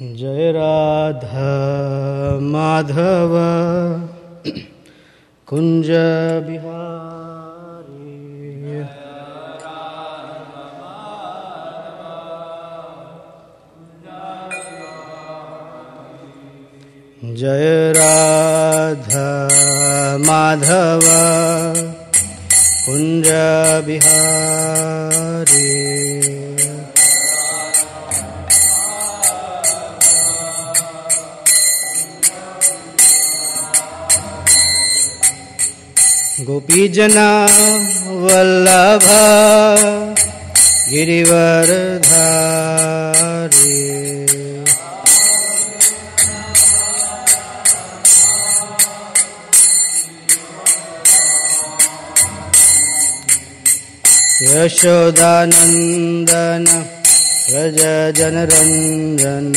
जय राधा माधव कुंज बिहारी। जय राधा माधव कुंज बिहारी। गोपीजना वल्लभ गिरिवरधारी। यशोदानंदन व्रज जनरंजन।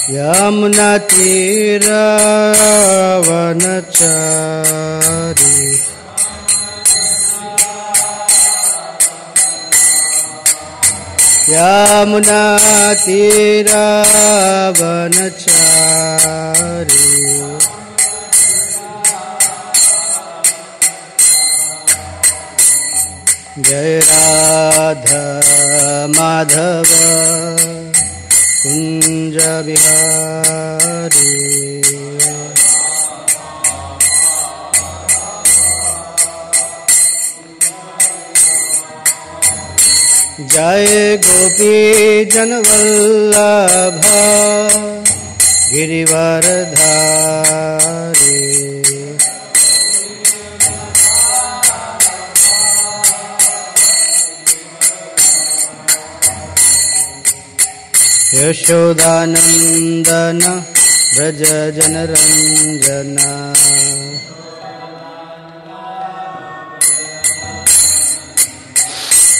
यमुना तीरवनचारी। यमुना तीरवनचारी। जय राधा माधव कुंज बिहारी। जय गोपी जनवल्लभ गिरिवरधारी। यशोदानंदन व्रज जनरंजन।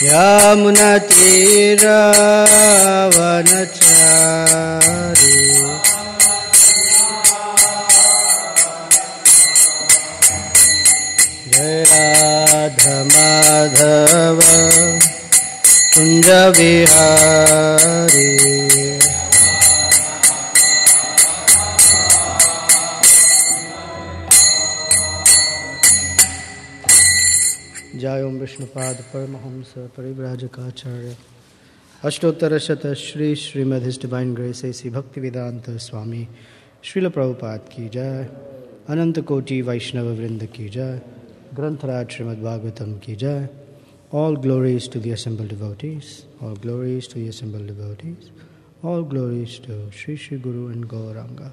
यमुना तीरवनचारी। जय राधा माधव कुंज बिहारी। जय ओम विष्णुपाद परमहंस परिव्राजकाचार्य अष्टोत्तर शत Shri Shrimad his divine grace ऐसी भक्ति वेदांत स्वामी श्रील प्रभुपाद की जय। अनंत कोटि वैष्णव वृंद की जय। ग्रंथराज श्रीमद् भागवतम की जय। All glories to the assembled devotees. All glories to the assembled devotees. All glories to Sri Sri Guru and Gauranga.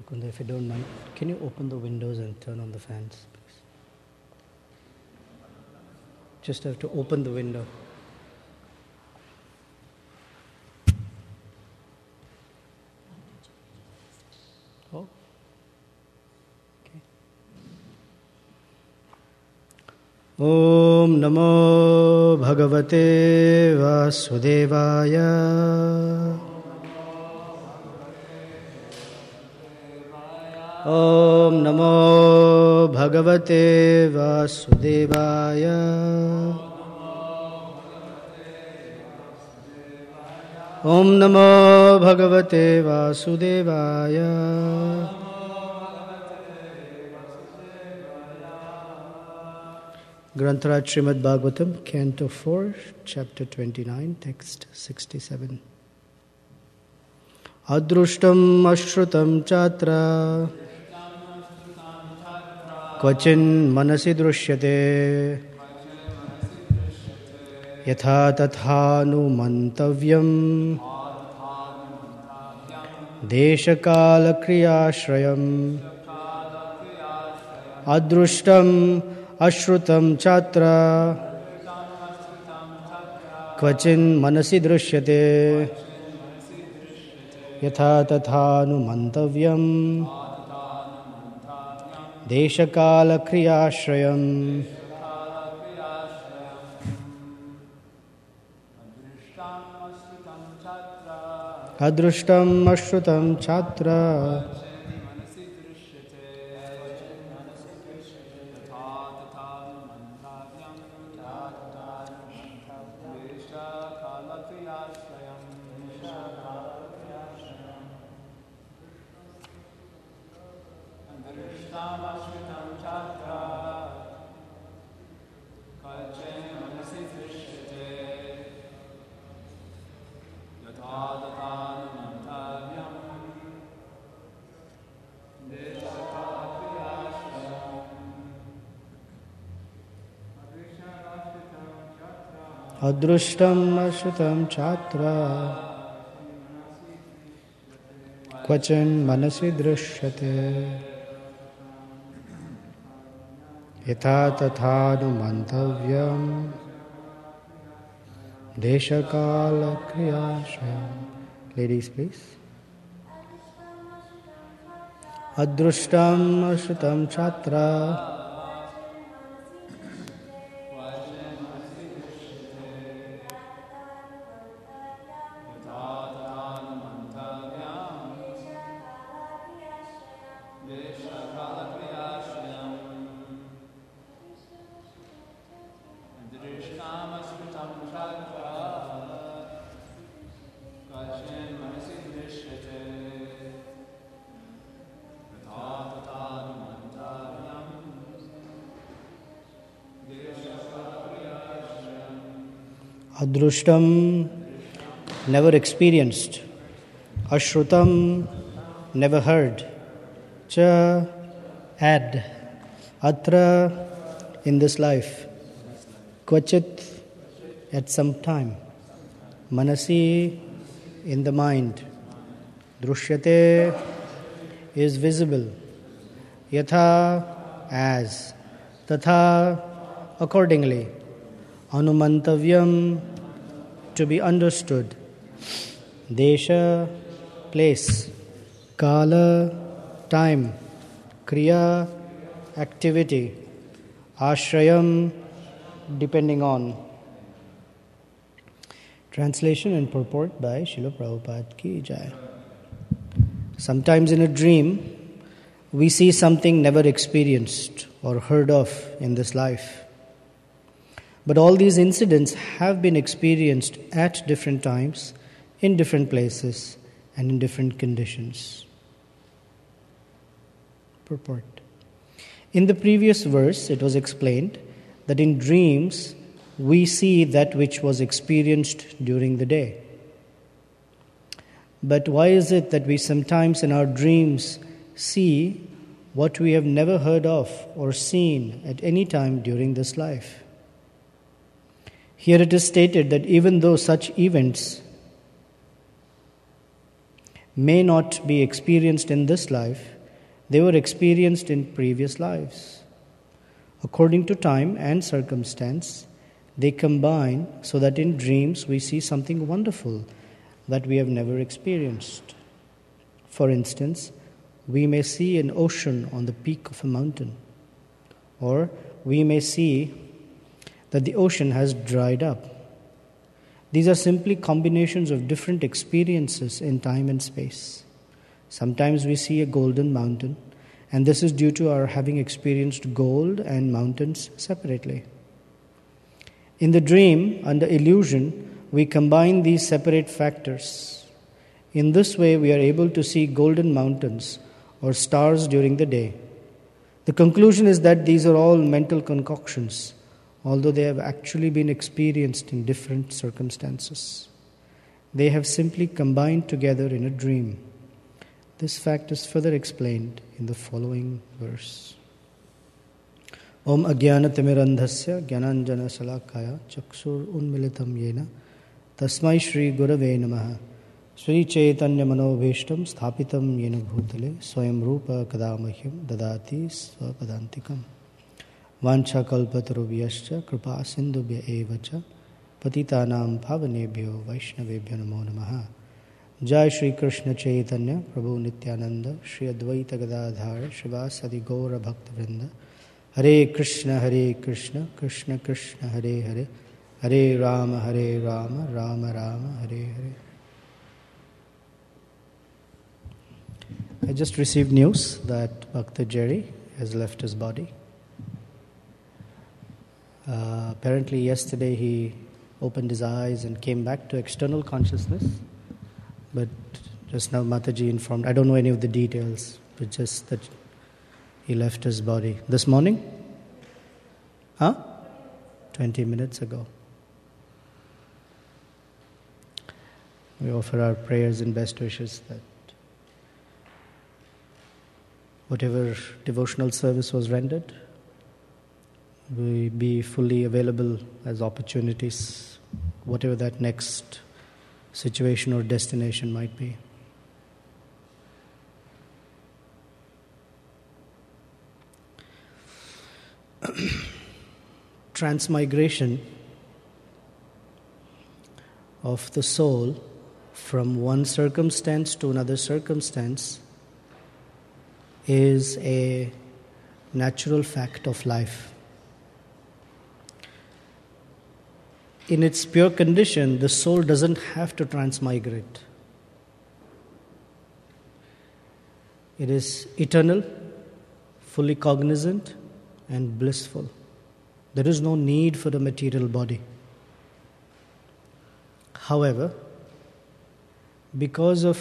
Mukunda, if you don't mind, can you open the windows and turn on the fans, please? Just have to open the window. Oh. Om Namo Bhagavate Vasudevaya. Om Namo Bhagavate Vasudevaya. Om Namo Bhagavate Vasudevaya. Grantaraj Srimad Bhagavatam, Canto 4, Chapter 29, Text 67. Adrushtam ashrutam chatra kvachin manasi drushyate yatha tathanu mantavyam deshakala kriyashrayam. Adrushtam ashrutam chatra kvachin manasi drushyate yatha tathanu mantavyam deshakala kriyashrayam. Adrushtam ashrutam chatra Adrushtam ashrutam chatra Kvachan manasi drishyate Yatha tathanu mantavyam Deshakala kriyashayam. Ladies, please. Adrushtam ashrutam chatra Adrushtam, never experienced. Ashrutam, never heard. Cha, add. Atra, in this life. Kvachit, at some time. Manasi, in the mind. Drushyate, is visible. Yatha, as. Tatha, accordingly. Anumantavyam, to be understood. Desha, place. Kala, time. Kriya, activity. Ashrayam, depending on. Translation and purport by Srila Prabhupada Ki Jai. Sometimes in a dream, we see something never experienced or heard of in this life. But all these incidents have been experienced at different times, in different places, and in different conditions. Purport. In the previous verse, it was explained that in dreams, we see that which was experienced during the day. But why is it that we sometimes in our dreams see what we have never heard of or seen at any time during this life? Here it is stated that even though such events may not be experienced in this life, they were experienced in previous lives. According to time and circumstance, they combine so that in dreams we see something wonderful that we have never experienced. For instance, we may see an ocean on the peak of a mountain, or we may see that the ocean has dried up. These are simply combinations of different experiences in time and space. Sometimes we see a golden mountain, and this is due to our having experienced gold and mountains separately. In the dream, under illusion, we combine these separate factors. In this way, we are able to see golden mountains or stars during the day. The conclusion is that these are all mental concoctions, although they have actually been experienced in different circumstances. They have simply combined together in a dream. This fact is further explained in the following verse. Om Ajnana Timirandhasya Gyananjana Salakaya Chakshur Unmilitam Yena Tasmai Shri Gurave Namaha Sri Chaitanya Manobhishtam Sthapitam Yena Bhutale Swayam Rupa Kadamahyam Dadati Swapadantikam Vancha Kalpatarubhyascha Kripa Sindhubhya Evacha Patitanam Bhavanebhyo Vaishnavebhyo Namo Namaha. Jai Shri Krishna Chaitanya Prabhu Nityananda Shri Advaita Gadadhara Shivasadi Gaura Bhakta Vrinda Hare Krishna Krishna Krishna Hare Hare Hare Rama Rama Rama Hare Hare. I just received news that Bhakta Jerry has left his body. Apparently yesterday he opened his eyes and came back to external consciousness. But just now Mataji informed, I don't know any of the details, but just that he left his body. This morning? 20 minutes ago. We offer our prayers and best wishes that whatever devotional service was rendered will be fully available as opportunities whatever that next situation or destination might be. Transmigration of the soul from one circumstance to another circumstance is a natural fact of life. In its pure condition, the soul doesn't have to transmigrate. It is eternal, fully cognizant, and blissful. There is no need for the material body. However, because of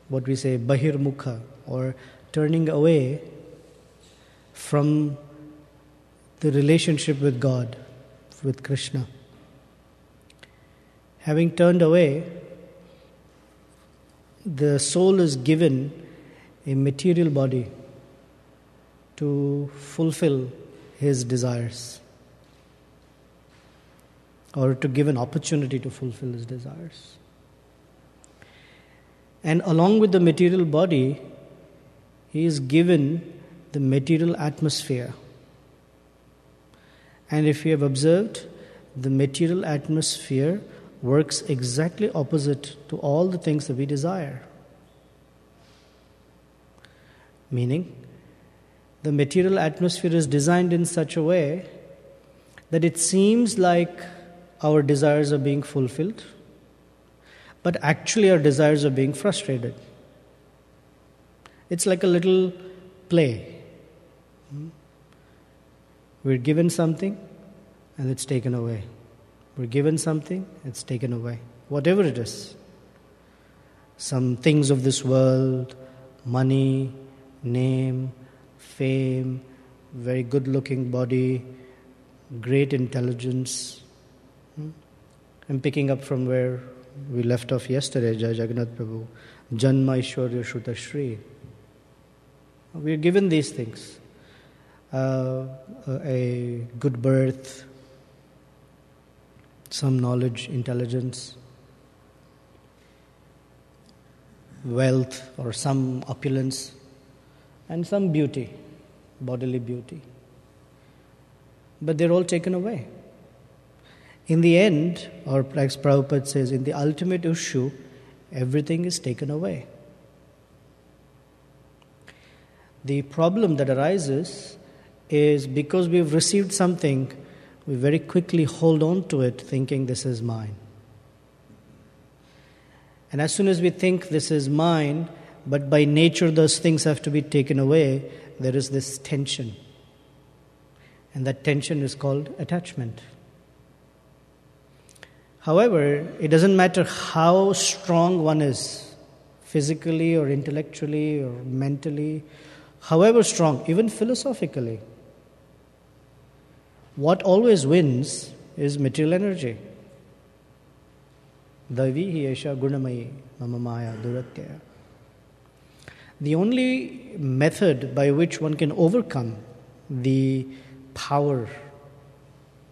what we say bahirmukha, or turning away from the relationship with God, with Krishna, having turned away, the soul is given a material body to fulfill his desires, or to give an opportunity to fulfill his desires. And along with the material body, he is given the material atmosphere. And if you have observed, the material atmosphere works exactly opposite to all the things that we desire. Meaning, the material atmosphere is designed in such a way that it seems like our desires are being fulfilled, but actually our desires are being frustrated. It's like a little play. We're given something and it's taken away. We're given something, it's taken away. Whatever it is. Some things of this world, money, name, fame, very good-looking body, great intelligence. I'm picking up from where we left off yesterday, Jai Jagannath Prabhu. Janma Ishwarya Shruta Shri. We are given these things. A good birth, some knowledge, intelligence, wealth or some opulence, and some beauty, bodily beauty. But they're all taken away. In the end, or like Prabhupada says, in the ultimate issue, everything is taken away. The problem that arises is because we've received something, we very quickly hold on to it thinking this is mine. And as soon as we think this is mine, but by nature those things have to be taken away, there is this tension. And that tension is called attachment. However, it doesn't matter how strong one is, physically or intellectually or mentally, however strong, even philosophically, what always wins is material energy. Daivihi esha gunamayi mama maya duratyaya. The only method by which one can overcome the power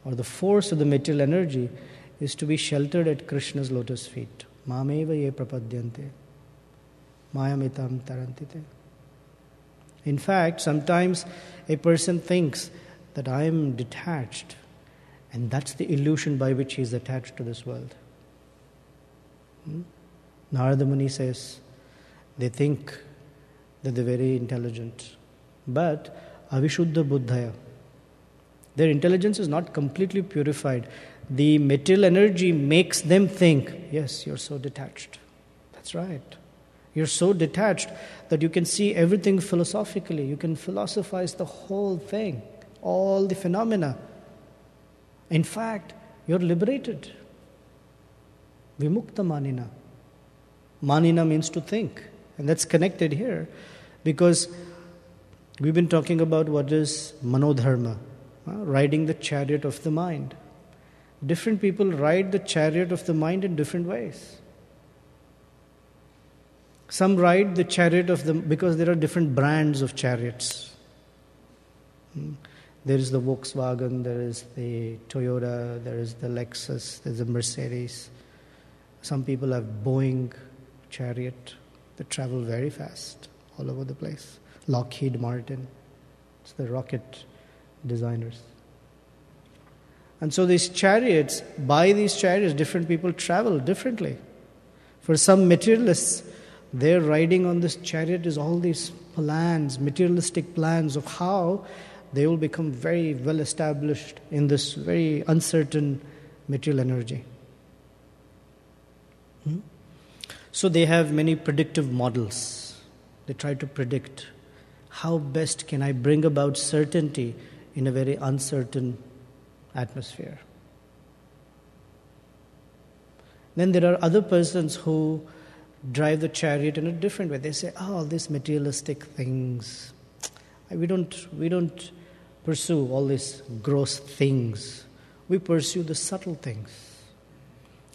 or the force of the material energy is to be sheltered at Krishna's lotus feet. Mameva ye prapadyante mayamitam tarantite. In fact, sometimes a person thinks that I am detached, and that's the illusion by which he is attached to this world. Narada Muni says, they think that they're very intelligent, but avishuddha buddhaya. Their intelligence is not completely purified. The material energy makes them think, yes, you're so detached. That's right. You're so detached that you can see everything philosophically. You can philosophize the whole thing, all the phenomena. In fact, you're liberated. Vimukta manina. Manina means to think. And that's connected here because we've been talking about what is manodharma, riding the chariot of the mind. Different people ride the chariot of the mind in different ways. Some ride the chariot of the, because there are different brands of chariots. There is the Volkswagen, there is the Toyota, there is the Lexus, there's the Mercedes. Some people have Boeing chariot that travel very fast all over the place. Lockheed Martin, it's the rocket designers. And so these chariots, by these chariots, different people travel differently. For some materialists, their riding on this chariot is all these plans, materialistic plans of how they will become very well established in this very uncertain material energy. So they have many predictive models. They try to predict how best can I bring about certainty in a very uncertain atmosphere. Then there are other persons who drive the chariot in a different way. They say, all these materialistic things, we don't pursue all these gross things. We pursue the subtle things.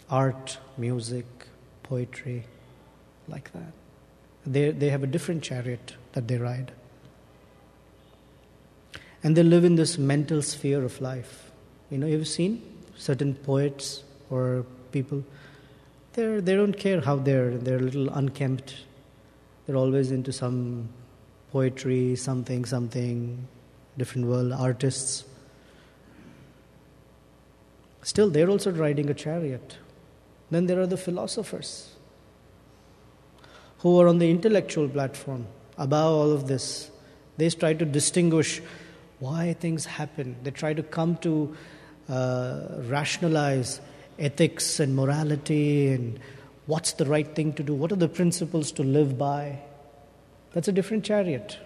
Art, music, poetry, like that. They have a different chariot that they ride. And they live in this mental sphere of life. You've seen certain poets or people, they don't care how they're a little unkempt. They're always into some poetry, something, different world, artists. Still, they're also riding a chariot. Then there are the philosophers who are on the intellectual platform above all of this. They try to distinguish why things happen. They try to come to rationalize ethics and morality and what's the right thing to do, what are the principles to live by. That's a different chariot.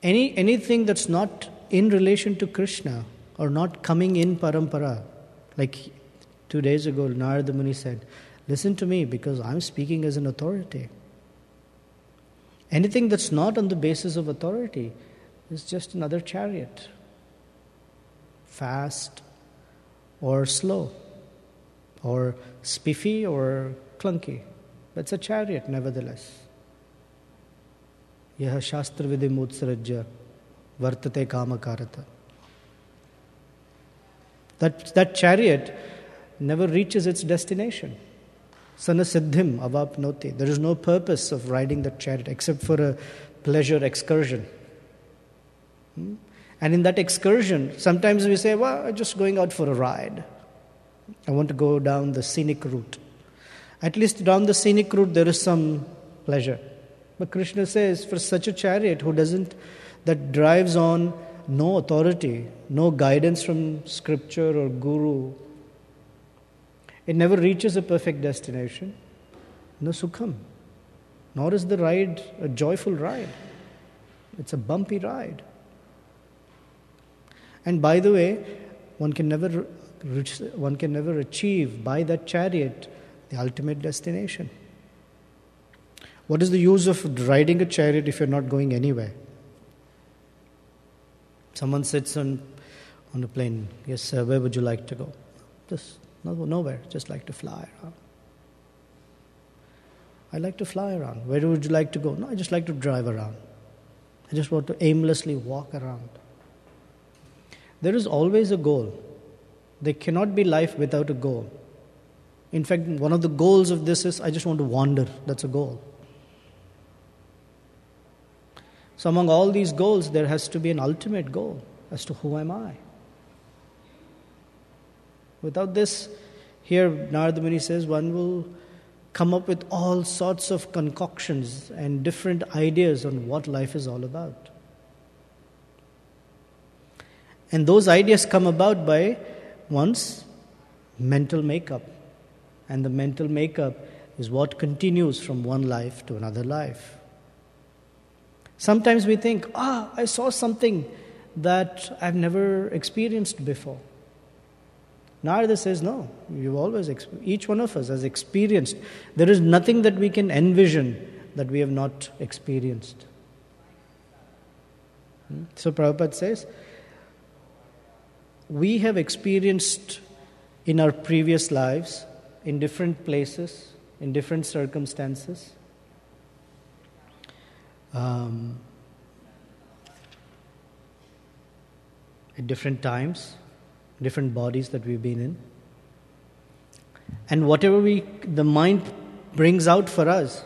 Anything that's not in relation to Krishna or not coming in parampara, like 2 days ago Narada Muni said, listen to me because I'm speaking as an authority. Anything that's not on the basis of authority is just another chariot. Fast or slow, or spiffy or clunky. That's a chariot nevertheless. Yaha shastra vidim utsarajya vartate kamakarata. That chariot never reaches its destination. Sana siddhim avapnoti. There is no purpose of riding that chariot except for a pleasure excursion. And in that excursion, sometimes we say, well, I'm just going out for a ride. I want to go down the scenic route. At least down the scenic route, there is some pleasure. But Krishna says, for such a chariot that drives on no authority, no guidance from scripture or guru, it never reaches a perfect destination. No sukham. Nor is the ride a joyful ride. It's a bumpy ride. And by the way, one can never achieve by that chariot the ultimate destination. What is the use of riding a chariot if you're not going anywhere? Someone sits on a plane. Yes, sir, where would you like to go? Just nowhere. Just like to fly around. I like to fly around. Where would you like to go? No, I just like to drive around. I just want to aimlessly walk around. There is always a goal. There cannot be life without a goal. In fact, one of the goals of this is I just want to wander. That's a goal. So among all these goals, there has to be an ultimate goal as to who am I. Without this, here Narada Muni says one will come up with all sorts of concoctions and different ideas on what life is all about. And those ideas come about by one's mental makeup. And the mental makeup is what continues from one life to another life. Sometimes we think, I saw something that I've never experienced before. Narada says, no, each one of us has experienced. There is nothing that we can envision that we have not experienced. So Prabhupada says, we have experienced in our previous lives, in different places, in different circumstances, at different times, different bodies that we've been in. And whatever the mind brings out for us,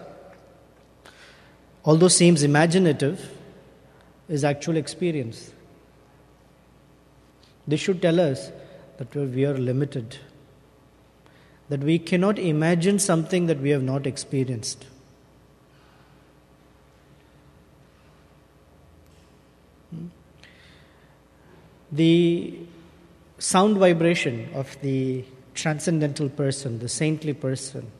although seems imaginative, is actual experience. This should tell us that we are limited, that we cannot imagine something that we have not experienced. The sound vibration of the transcendental person, the saintly person,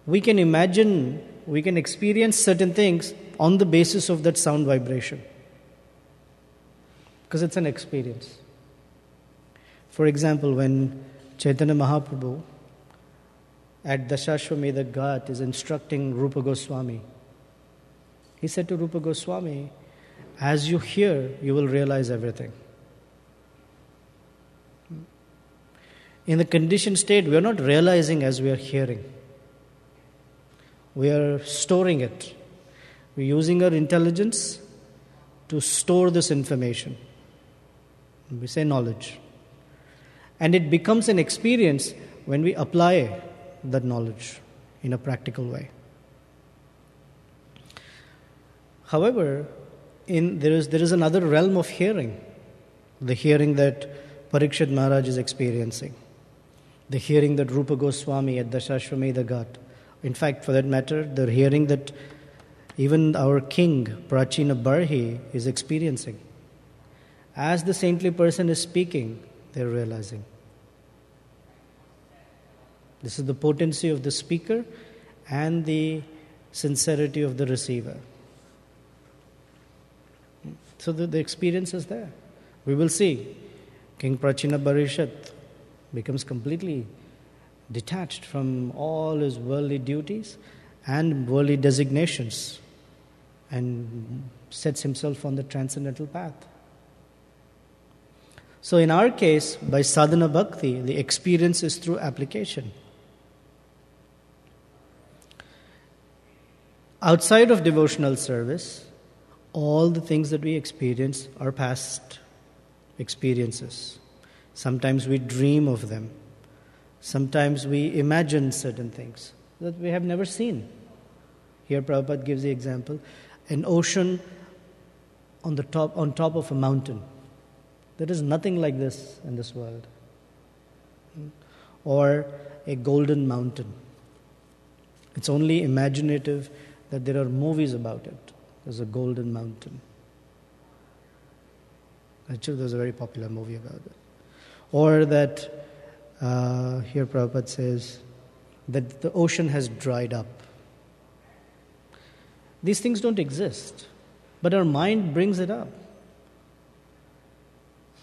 we can imagine, we can experience certain things on the basis of that sound vibration, because it's an experience. For example, when Chaitanya Mahaprabhu at Dashashwamedha Ghat is instructing Rupa Goswami, he said to Rupa Goswami, as you hear, you will realize everything. In the conditioned state, we are not realizing as we are hearing. We are storing it. We're using our intelligence to store this information. We say knowledge. And it becomes an experience when we apply that knowledge in a practical way. However, there is another realm of hearing. The hearing that Parikshit Maharaj is experiencing. The hearing that Rupa Goswami at Dashashwamedha Ghat. In fact, for that matter, the hearing that even our king, Prachina Barhi, is experiencing. As the saintly person is speaking, they're realizing. This is the potency of the speaker and the sincerity of the receiver. So the experience is there. We will see. King Prachina Barishat becomes completely detached from all his worldly duties and worldly designations and sets himself on the transcendental path. So in our case, by sadhana bhakti, the experience is through application. Outside of devotional service, all the things that we experience are past experiences. Sometimes we dream of them. Sometimes we imagine certain things that we have never seen. Here Prabhupada gives the example, an ocean on top of a mountain. There is nothing like this in this world. Or a golden mountain. It's only imaginative that there are movies about it. There's a golden mountain. Actually, there's a very popular movie about it. Or that, here Prabhupada says, that the ocean has dried up. These things don't exist, but our mind brings it up.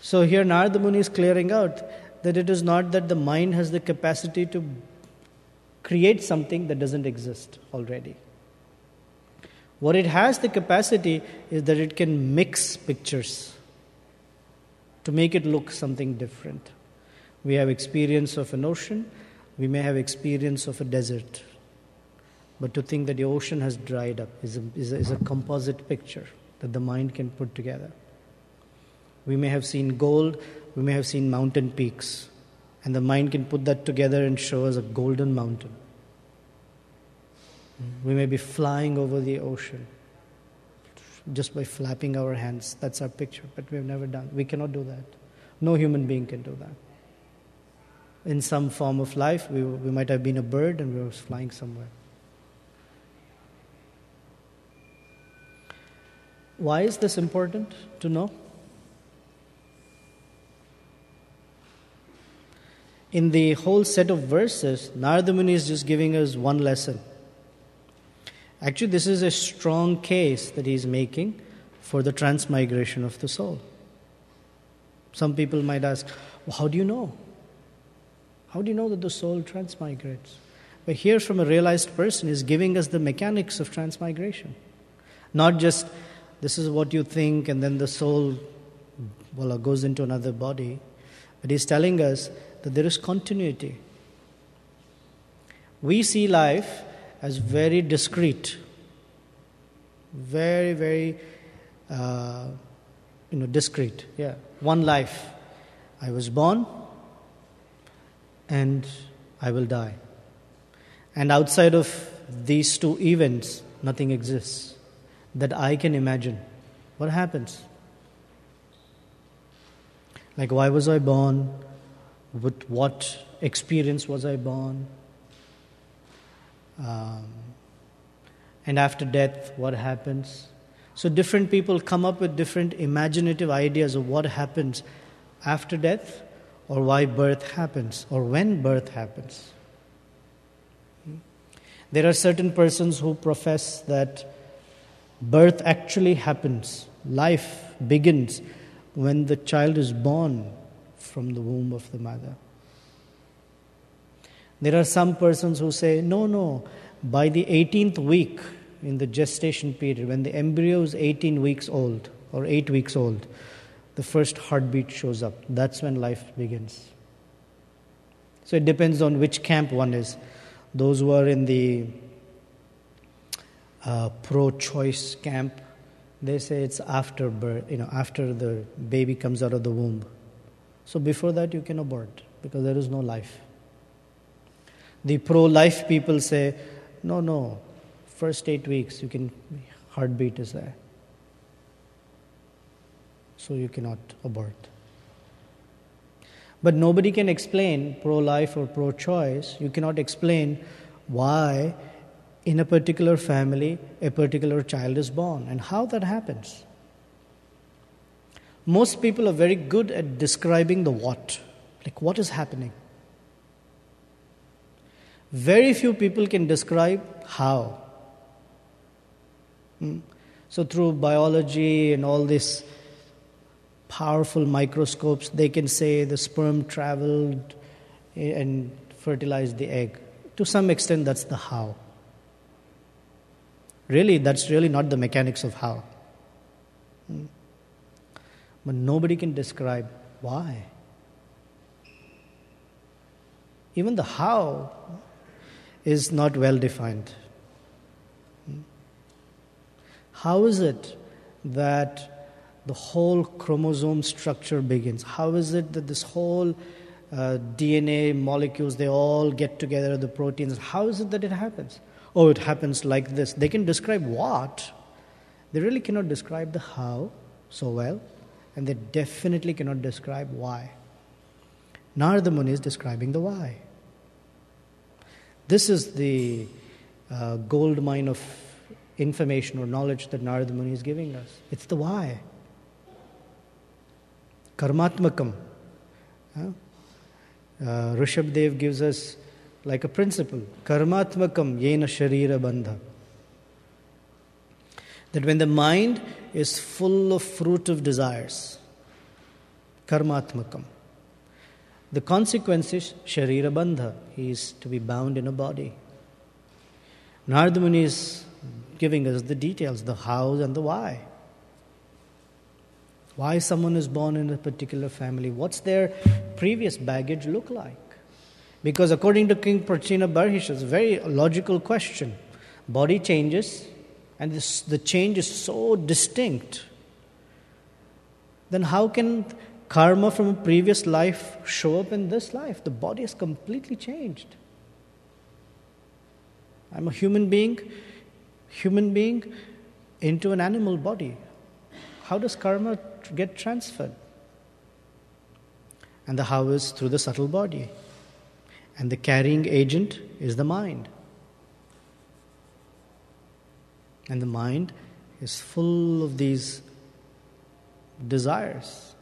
So here Narada Muni is clearing out that it is not that the mind has the capacity to create something that doesn't exist already. What it has the capacity is that it can mix pictures to make it look something different. We have experience of an ocean, we may have experience of a desert. But to think that the ocean has dried up is a composite picture that the mind can put together. We may have seen gold, we may have seen mountain peaks, and the mind can put that together and show us a golden mountain. We may be flying over the ocean just by flapping our hands. That's our picture, but we have never done. We cannot do that. No human being can do that. In some form of life, we might have been a bird and we were flying somewhere. Why is this important to know? In the whole set of verses, Narada Muni is just giving us one lesson. Actually, this is a strong case that he is making for the transmigration of the soul. Some people might ask, well, how do you know? How do you know that the soul transmigrates? But here from a realized person is giving us the mechanics of transmigration. Not just, this is what you think and then the soul goes into another body. But he's telling us that there is continuity. We see life as very discrete, very, very discrete. Yeah, one life. I was born and I will die. And outside of these two events, nothing exists that I can imagine. What happens? Like, why was I born? With what experience was I born? And after death, what happens? So different people come up with different imaginative ideas of what happens after death, or why birth happens, or when birth happens. There are certain persons who profess that birth actually happens, life begins when the child is born from the womb of the mother. There are some persons who say, no, by the 18th week in the gestation period, when the embryo is 18 weeks old or 8 weeks old, the first heartbeat shows up. That's when life begins. So it depends on which camp one is. Those who are in the pro-choice camp, they say it's after birth, after the baby comes out of the womb. So before that you can abort because there is no life. The pro-life people say, no, first 8 weeks heartbeat is there. So you cannot abort. But nobody can explain, pro-life or pro-choice, you cannot explain why in a particular family a particular child is born and how that happens. Most people are very good at describing the what, like what is happening. Very few people can describe how. So through biology and all this powerful microscopes, they can say the sperm traveled and fertilized the egg. To some extent, that's the how. Really, that's really not the mechanics of how. But nobody can describe why. Even the how is not well defined. How is it that the whole chromosome structure begins? How is it that this whole DNA molecules, they all get together, the proteins? How is it that it happens? Oh, it happens like this. They can describe what. They really cannot describe the how so well, and they definitely cannot describe why. Narada Muni is describing the why. This is the gold mine of information or knowledge that Narada Muni is giving us. It's the why. Karmatmakam. Rishabdev gives us like a principle. Karmatmakam yena sharira bandha. That when the mind is full of fruit of desires, karmatmakam, the consequence is sharira bandha. He is to be bound in a body. Narada Muni is giving us the details, the how and the why. Why someone is born in a particular family? What's their previous baggage look like? Because according to King Prachina Barhisha, it's a very logical question. Body changes, and the change is so distinct. Then how can karma from a previous life show up in this life? The body is completely changed. I'm a human being into an animal body. How does karma get transferred? And the how is through the subtle body. And the carrying agent is the mind. And the mind is full of these desires.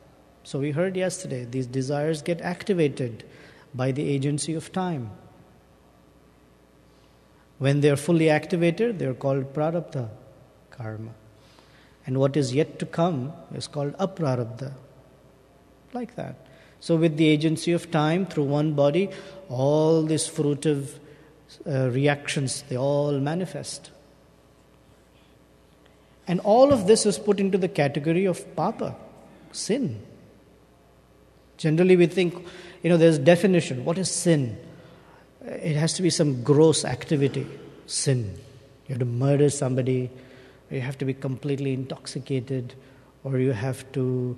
So we heard yesterday, these desires get activated by the agency of time. When they are fully activated, they are called prarabdha, karma. And what is yet to come is called aprarabdha. Like that. So with the agency of time, through one body, all these fruitive reactions, they all manifest. And all of this is put into the category of papa, sin. Generally we think, there's definition. What is sin? It has to be some gross activity, sin. You have to murder somebody, or you have to be completely intoxicated, or you have to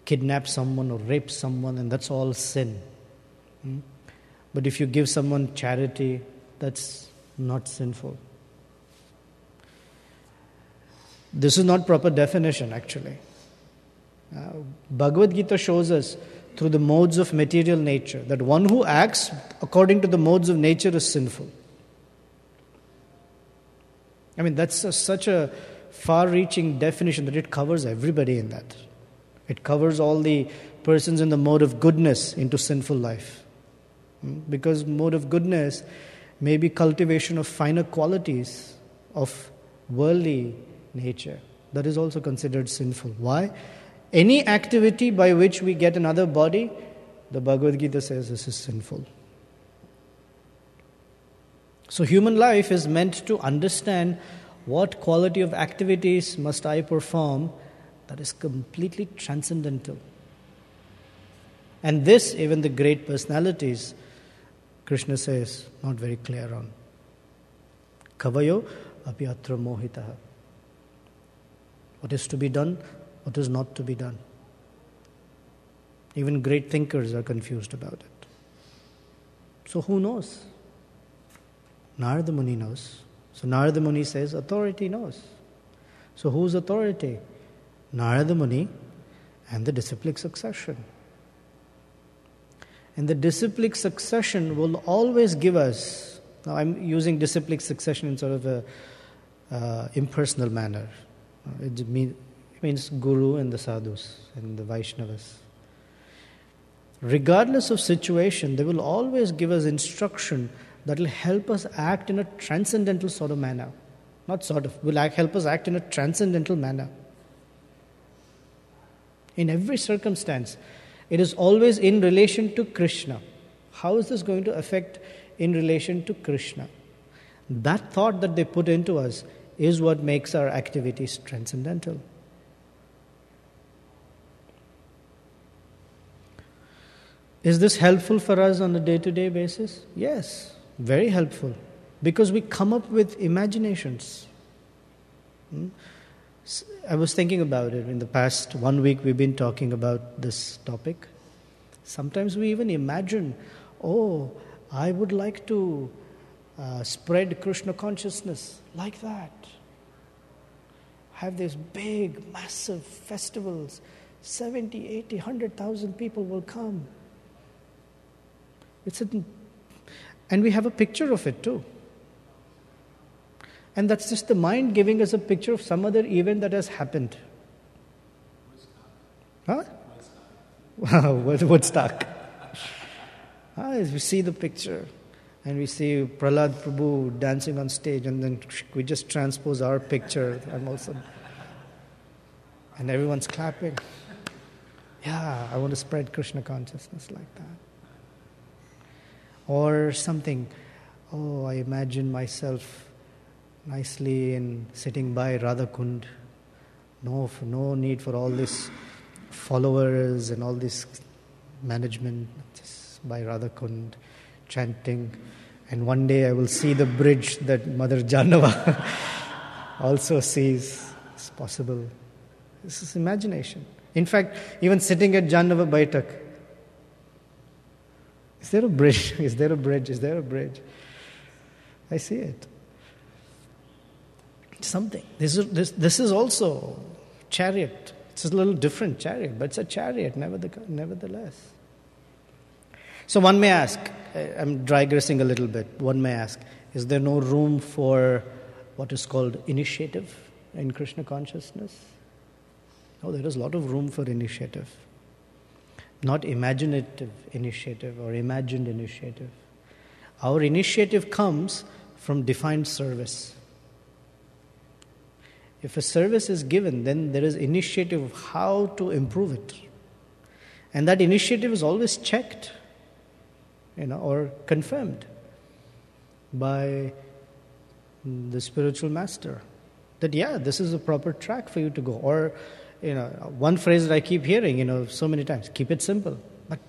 kidnap someone or rape someone, and that's all sin. But if you give someone charity, that's not sinful. This is not proper definition, actually. Bhagavad Gita shows us through the modes of material nature that one who acts according to the modes of nature is sinful. I mean, that's such a far-reaching definition that it covers everybody in that. It covers all the persons in the mode of goodness into sinful life. Because mode of goodness may be cultivation of finer qualities of worldly nature. That is also considered sinful. Why? Any activity by which we get another body, the Bhagavad Gita says this is sinful. So human life is meant to understand what quality of activities must I perform that is completely transcendental. And this, even the great personalities, Krishna says, not very clear on. Kavayo api atra mohitaha. What is to be done, what is not to be done. Even great thinkers are confused about it. So who knows? Narada Muni knows. So Narada Muni says, authority knows. So whose authority? Narada Muni and the disciplic succession. And the disciplic succession will always give us, now I'm using disciplic succession in sort of a impersonal manner. It means Guru and the Sadhus and the Vaishnavas. Regardless of situation, they will always give us instruction that will help us act in a transcendental sort of manner. Not sort of, will help us act in a transcendental manner. In every circumstance, it is always in relation to Krishna. How is this going to affect in relation to Krishna? That thought that they put into us is what makes our activities transcendental. Is this helpful for us on a day-to-day basis? Yes, very helpful. Because we come up with imaginations. I was thinking about it. In the past 1 week, we've been talking about this topic. Sometimes we even imagine, I would like to spread Krishna consciousness like that. Have these big, massive festivals. 70, 80, 100,000 people will come. And we have a picture of it too. And that's just the mind giving us a picture of some other event that has happened. Huh? Woodstock. We see the picture and we see Prahlad Prabhu dancing on stage, and then we just transpose our picture. And everyone's clapping. Yeah, I want to spread Krishna consciousness like that. Or something, I imagine myself nicely and sitting by Radha Kund. No need for all this followers and all this management. Just by Radha Kund, chanting. And one day I will see the bridge that Mother Janava also sees. It's possible. This is imagination. In fact, even sitting at Janava Baitak, is there a bridge? Is there a bridge? Is there a bridge? I see it. Something. This is also chariot. It's a little different chariot, but it's a chariot nevertheless. So one may ask, I'm digressing a little bit, one may ask, is there no room for what is called initiative in Krishna consciousness? No, there is a lot of room for initiative. Not imaginative initiative or imagined initiative. Our initiative comes from defined service. If a service is given, then there is initiative of how to improve it. And that initiative is always checked, or confirmed by the spiritual master. That, this is a proper track for you to go. Or, one phrase that I keep hearing, so many times, keep it simple. But,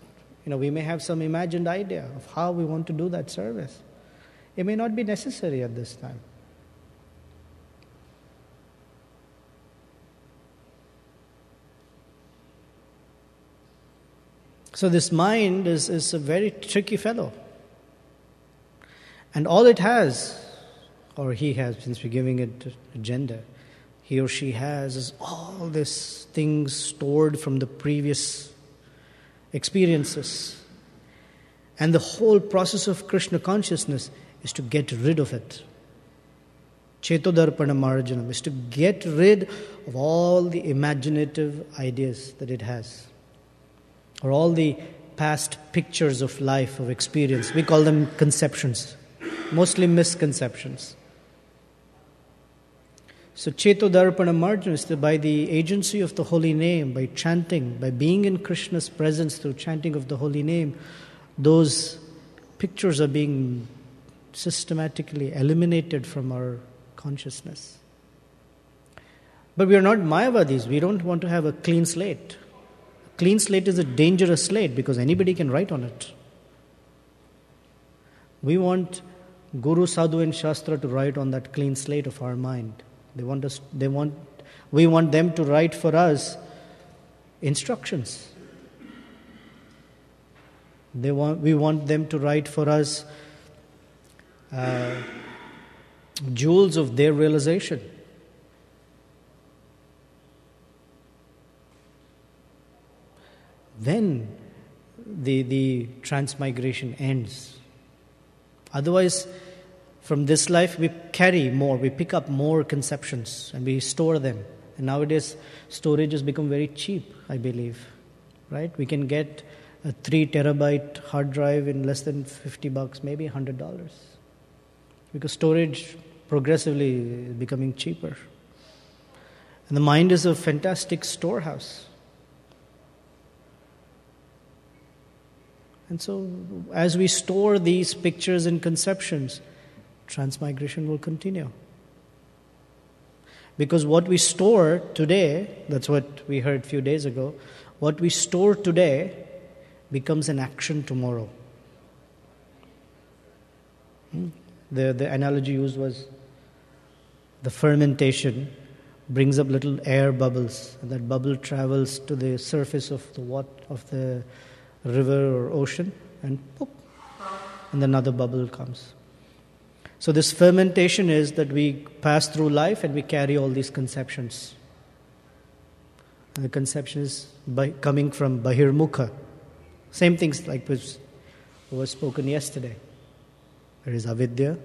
we may have some imagined idea of how we want to do that service. It may not be necessary at this time. So this mind is a very tricky fellow. And all it has, or he has, since we're giving it a gender, he or she has, is all these things stored from the previous experiences. And the whole process of Krishna consciousness is to get rid of it. Chetodarpana marjanam is to get rid of all the imaginative ideas that it has, or all the past pictures of life, of experience. We call them conceptions, mostly misconceptions. So Chetodarpana marjanam is that by the agency of the holy name, by chanting, by being in Krishna's presence through chanting of the holy name, those pictures are being systematically eliminated from our consciousness. But we are not Mayavadis. We don't want to have a clean slate. A clean slate is a dangerous slate because anybody can write on it. We want Guru, Sadhu and Shastra to write on that clean slate of our mind. We want them to write for us instructions. We want them to write for us jewels of their realization. Then the transmigration ends. Otherwise, from this life we carry more, we pick up more conceptions and we store them. And nowadays storage has become very cheap, I believe. Right? We can get a 3 terabyte hard drive in less than $50, maybe $100. Because storage progressively is becoming cheaper. And the mind is a fantastic storehouse. And so, as we store these pictures and conceptions, transmigration will continue. Because what we store today, that's what we heard a few days ago, what we store today becomes an action tomorrow. The analogy used was the fermentation brings up little air bubbles, and that bubble travels to the surface of the river or ocean, and poof, and another bubble comes. So this fermentation is that we pass through life and we carry all these conceptions. And the conception is coming from Bahirmukha. Same things like was spoken yesterday. There is avidya,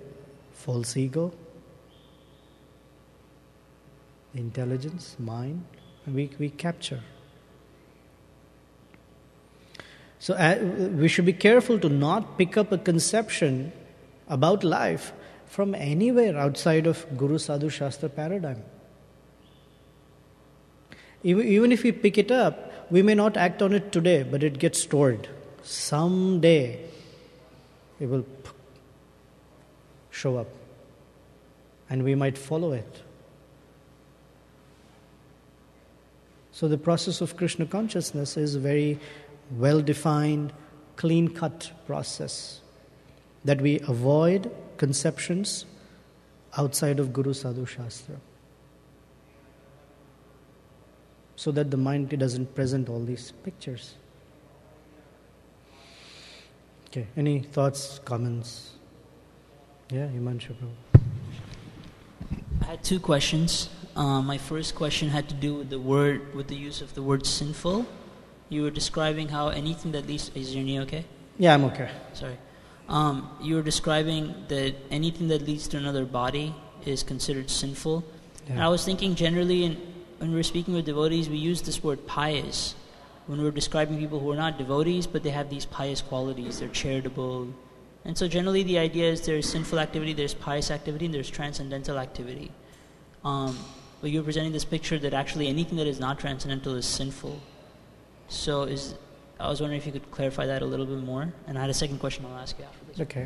false ego, intelligence, mind, and we capture. So we should be careful to not pick up a conception about life from anywhere outside of Guru Sadhu Shastra paradigm. Even if we pick it up, we may not act on it today, but it gets stored. Someday it will show up and we might follow it. So the process of Krishna consciousness is a very well-defined, clean-cut process that we avoid conceptions outside of Guru Sadhu Shastra, so that the mind doesn't present all these pictures. Okay, any thoughts, comments? Yeah, Himanshu Prabhu. I had 2 questions. My first question had to do with the use of the word sinful. You were describing how anything that leads... Is your knee okay? Yeah, I'm okay. Sorry. You were describing that anything that leads to another body is considered sinful. Yeah. And I was thinking generally, when we're speaking with devotees, we use this word pious. When we're describing people who are not devotees, but they have these pious qualities, they're charitable. And so generally the idea is there's sinful activity, there's pious activity, and there's transcendental activity. But you're presenting this picture that actually anything that is not transcendental is sinful. So I was wondering if you could clarify that a little bit more. And I had a second question I'll ask you after this. Okay.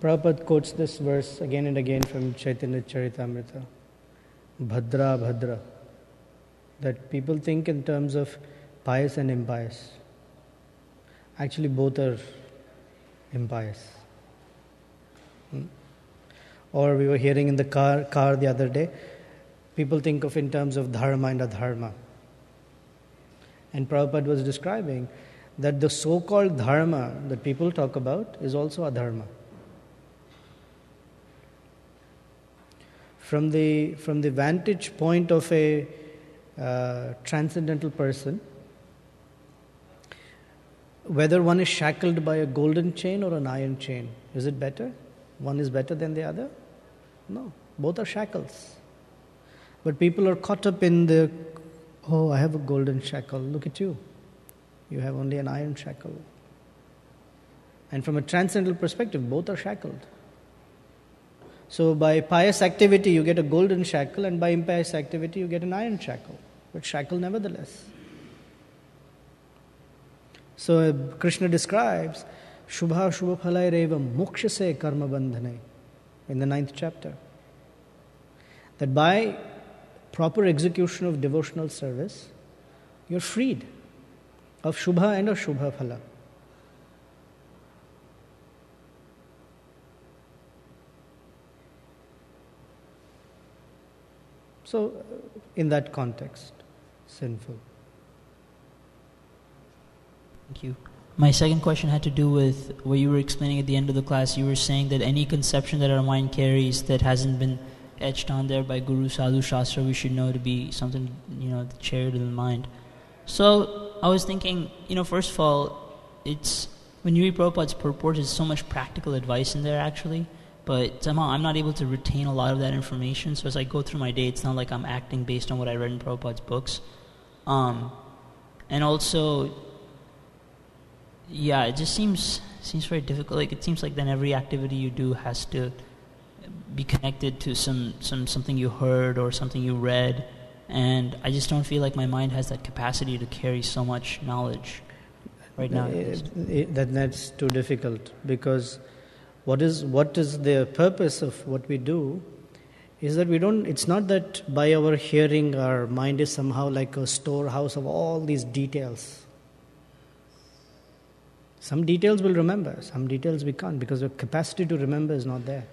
Prabhupada quotes this verse again and again from Chaitanya Charitamrita. Bhadra, Bhadra. That people think in terms of pious and impious. Actually, both are impious. Or we were hearing in the car the other day, people think of in terms of dharma and adharma. And Prabhupada was describing that the so-called dharma that people talk about is also adharma. From the vantage point of a transcendental person, whether one is shackled by a golden chain or an iron chain, is it better? One is better than the other? No, both are shackles. But people are caught up in the, oh, I have a golden shackle, look at you. You have only an iron shackle. And from a transcendental perspective, both are shackled. So by pious activity, you get a golden shackle, and by impious activity, you get an iron shackle. But shackle nevertheless. So Krishna describes Shubha Shubha Phalaireva Mokshase Karma Bandhane in the 9th chapter. That by proper execution of devotional service, you're freed of Shubha and of Shubha Phala. So, in that context, sinful. Thank you. My second question had to do with what you were explaining at the end of the class. You were saying that any conception that our mind carries that hasn't been etched on there by Guru, Sadhu, Shastra, we should know to be something, cherished in the mind. So I was thinking, first of all, it's when you read Prabhupada's purport, there's so much practical advice in there actually, but somehow I'm not able to retain a lot of that information. So as I go through my day, it's not like I'm acting based on what I read in Prabhupada's books. And also, it just seems very difficult. Like it seems like then every activity you do has to be connected to something you heard or something you read, and I just don't feel like my mind has that capacity to carry so much knowledge right now. That's too difficult, because what is the purpose of what we do is that it's not that by our hearing our mind is somehow like a storehouse of all these details. Some details we'll remember, some details we can't, because the capacity to remember is not there.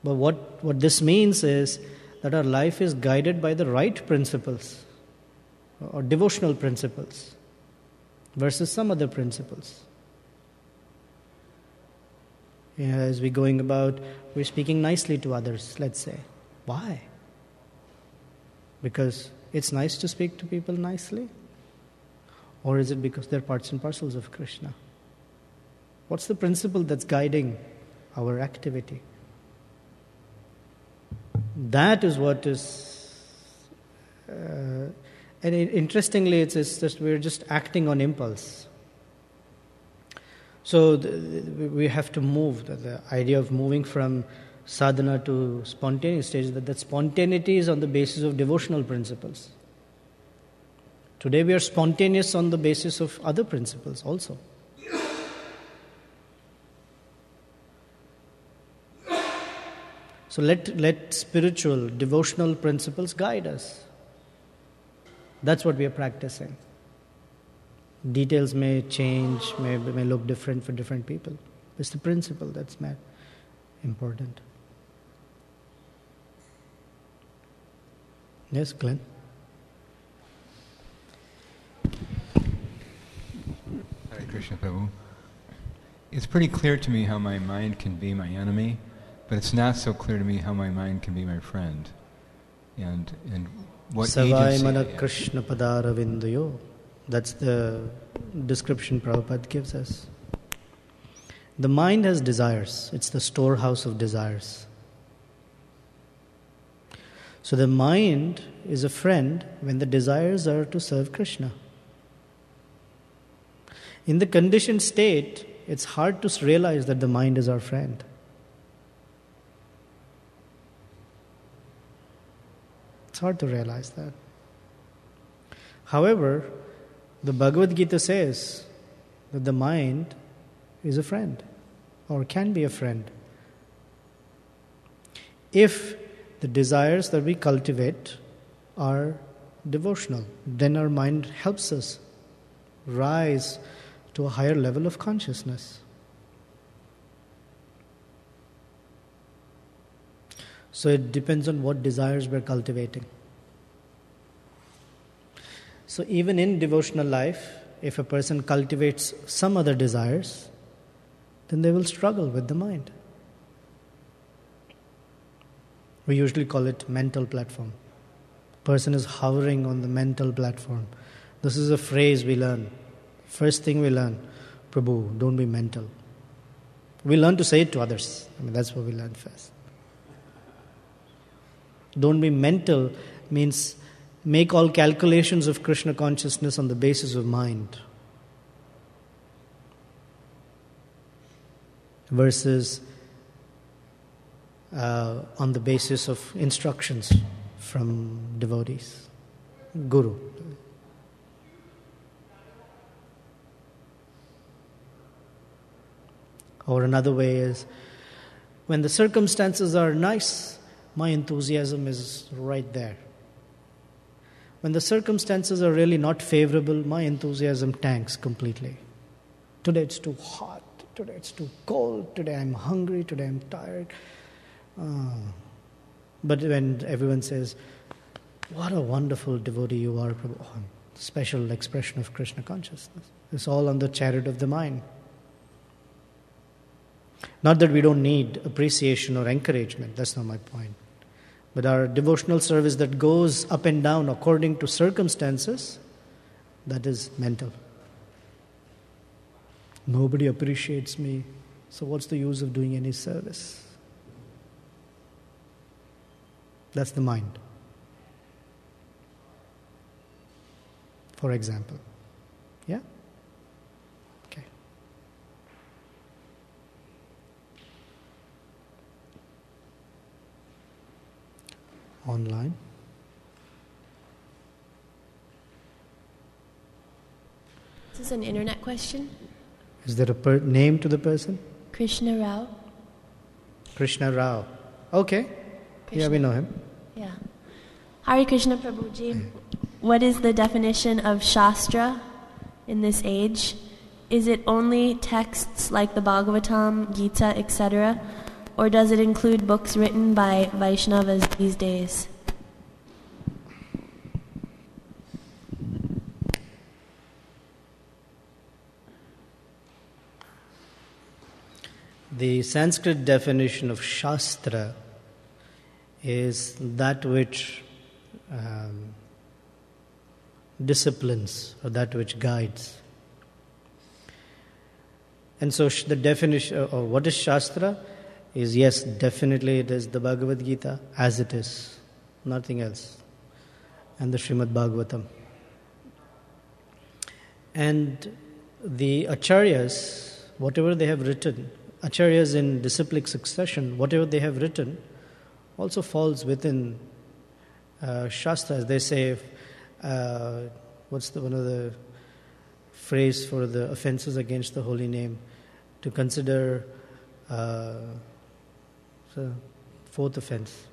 But what this means is that our life is guided by the right principles or devotional principles versus some other principles. As we're going about, we're speaking nicely to others, let's say. Why? Because it's nice to speak to people nicely? Or is it because they're parts and parcels of Krishna? What's the principle that's guiding our activity? That is what is... interestingly, it's just we're just acting on impulse. So we have to move. The idea of moving from sadhana to spontaneous stage, that spontaneity is on the basis of devotional principles. Today we are spontaneous on the basis of other principles also. So let spiritual, devotional principles guide us. That's what we are practicing. Details may change, may look different for different people. It's the principle that's important. Yes, Glenn? Hare Krishna, Prabhu. It's pretty clear to me how my mind can be my enemy, but it's not so clear to me how my mind can be my friend. And what Savai agency mana Krishna padara vindayo. That's the description Prabhupada gives us. The mind has desires. It's the storehouse of desires. So the mind is a friend when the desires are to serve Krishna. In the conditioned state, it's hard to realize that the mind is our friend. It's hard to realize that. However, the Bhagavad Gita says that the mind is a friend, or can be a friend, if the desires that we cultivate are devotional. Then our mind helps us rise to a higher level of consciousness. So it depends on what desires we're cultivating. So even in devotional life, if a person cultivates some other desires, then they will struggle with the mind. We usually call it mental platform. Person is hovering on the mental platform. This is a phrase we learn. First thing we learn, Prabhu, don't be mental. We learn to say it to others. That's what we learn first. Don't be mental means make all calculations of Krishna consciousness on the basis of mind. Versus on the basis of instructions from devotees, Guru. Or another way is, when the circumstances are nice, my enthusiasm is right there. When the circumstances are really not favorable, my enthusiasm tanks completely. Today it's too hot, today it's too cold, today I'm hungry, today I'm tired. But when everyone says, what a wonderful devotee you are, Prabhu, special expression of Krishna consciousness. It's all on the chariot of the mind. Not that we don't need appreciation or encouragement, that's not my point. But our devotional service that goes up and down according to circumstances, that is mental. Nobody appreciates me, so what's the use of doing any service? That's the mind. For example. Yeah? Okay. Online. Is this an internet question? Is there a name to the person? Krishna Rao. Krishna Rao. Okay. Krishna. Yeah, we know him. Yeah. Hare Krishna Prabhuji. What is the definition of Shastra in this age? Is it only texts like the Bhagavatam, Gita, etc.? Or does it include books written by Vaishnavas these days? The Sanskrit definition of Shastra is that which disciplines or that which guides. And so the definition of what is Shastra is, yes, definitely it is the Bhagavad Gita as it is, nothing else, and the Srimad Bhagavatam. And the Acharyas, whatever they have written, Acharyas in disciplic succession, whatever they have written, also falls within Shastras. They say, what's one of the phrase for the offenses against the holy name? To consider the fourth offense.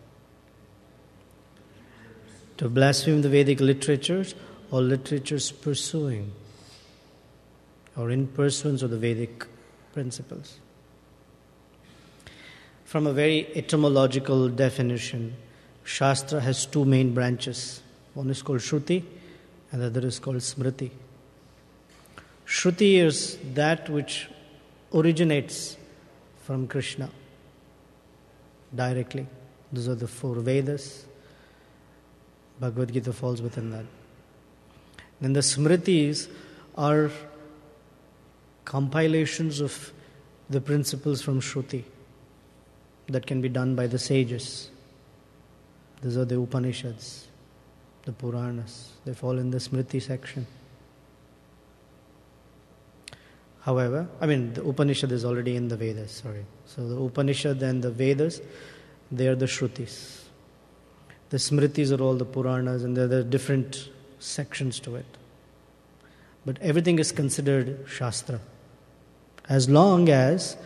To blaspheme the Vedic literatures or literatures pursuing or in pursuance of the Vedic principles. From a very etymological definition, Shastra has two main branches. One is called Shruti and the other is called Smriti. Shruti is that which originates from Krishna directly. Those are the four Vedas. Bhagavad Gita falls within that. Then the Smritis are compilations of the principles from Shruti that can be done by the sages. These are the Upanishads, the Puranas. They fall in the Smriti section. However, the Upanishad is already in the Vedas, sorry. So the Upanishad and the Vedas, they are the Shrutis. The Smritis are all the Puranas and there are different sections to it. But everything is considered Shastra. As long as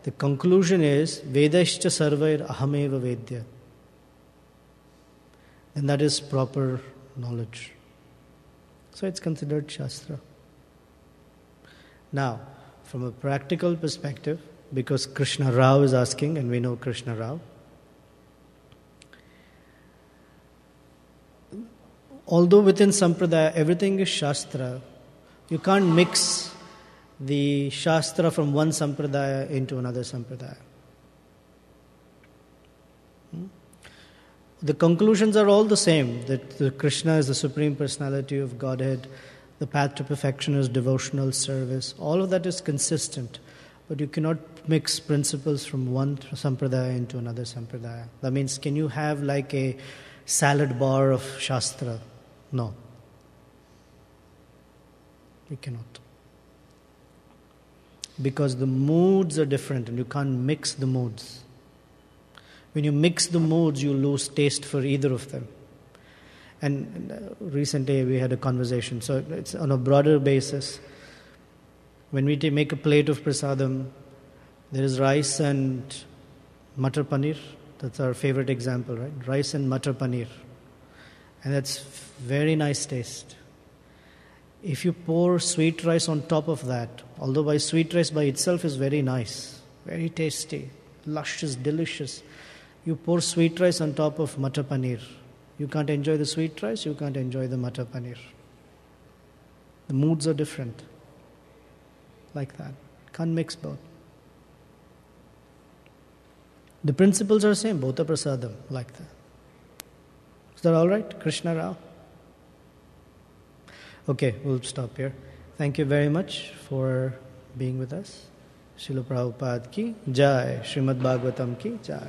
the conclusion is Vedascha sarvair ahameva vedya, then that is proper knowledge. So it's considered Shastra. Now, from a practical perspective, because Krishna Rao is asking, and we know Krishna Rao, although within Sampradaya everything is Shastra, you can't mix the Shastra from one Sampradaya into another Sampradaya. The conclusions are all the same, that Krishna is the Supreme Personality of Godhead, the path to perfection is devotional service. All of that is consistent, but you cannot mix principles from one Sampradaya into another Sampradaya. That means, can you have like a salad bar of Shastra? No. You cannot. Because the moods are different and you can't mix the moods. When you mix the moods, you lose taste for either of them. And recently we had a conversation, so it's on a broader basis. When we make a plate of prasadam, there is rice and matar paneer. That's our favorite example, right? Rice and matar paneer. And that's very nice taste. If you pour sweet rice on top of that, although sweet rice by itself is very nice, very tasty, luscious, delicious, you pour sweet rice on top of matar paneer. You can't enjoy the sweet rice, you can't enjoy the matar paneer. The moods are different. Like that. Can't mix both. The principles are same, both are prasadam, like that. Is that all right? Krishna Rao? Okay, we'll stop here. Thank you very much for being with us. Srila Prabhupada ki Jai. Srimad Bhagavatam ki Jai.